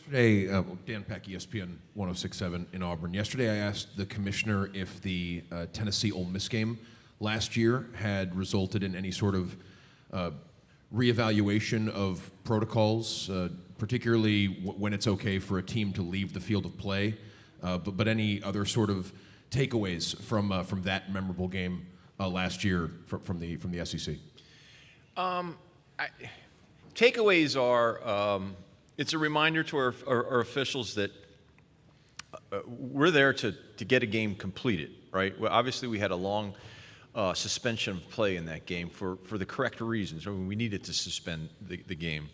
Yesterday, Dan Peck, ESPN 106.7 in Auburn. Yesterday, I asked the commissioner if the Tennessee-Ole Miss game last year had resulted in any sort of reevaluation of protocols, particularly when it's okay for a team to leave the field of play, but any other sort of takeaways from that memorable game last year from the SEC. Takeaways are it's a reminder to our officials that we're there to get a game completed, right? Well, obviously, we had a long suspension of play in that game for the correct reasons. I mean, we needed to suspend the game.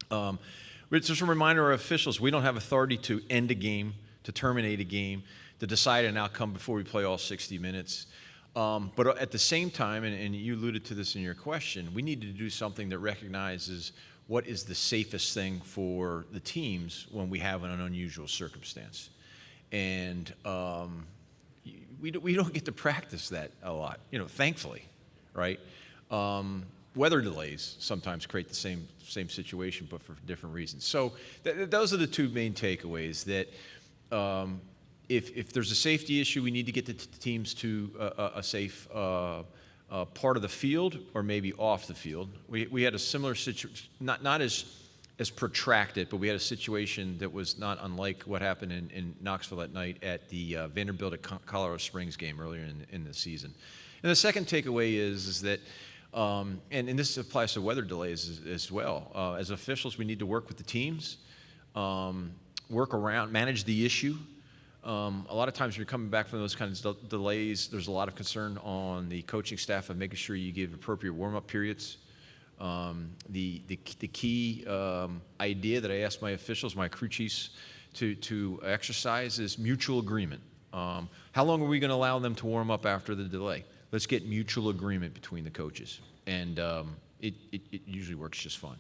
But it's just a reminder to our officials, we don't have authority to end a game, to terminate a game, to decide an outcome before we play all 60 minutes. But at the same time, and you alluded to this in your question, we need to do something that recognizes what is the safest thing for the teams when we have an unusual circumstance. And we don't get to practice that a lot, thankfully, right? Weather delays sometimes create the same situation, but for different reasons. So those are the two main takeaways, that if there's a safety issue, we need to get the teams to a safe part of the field, or maybe off the field. We had a similar situation, not as protracted, but we had a situation that was not unlike what happened in Knoxville that night at the Vanderbilt at Colorado Springs game earlier in the season. And the second takeaway is that, and this applies to weather delays as well. As officials, we need to work with the teams, work around, manage the issue. A lot of times when you're coming back from those kinds of delays, there's a lot of concern on the coaching staff of making sure you give appropriate warm-up periods. The key idea that I asked my officials, my crew chiefs, to exercise is mutual agreement. How long are we going to allow them to warm up after the delay? Let's get mutual agreement between the coaches, and it usually works just fine.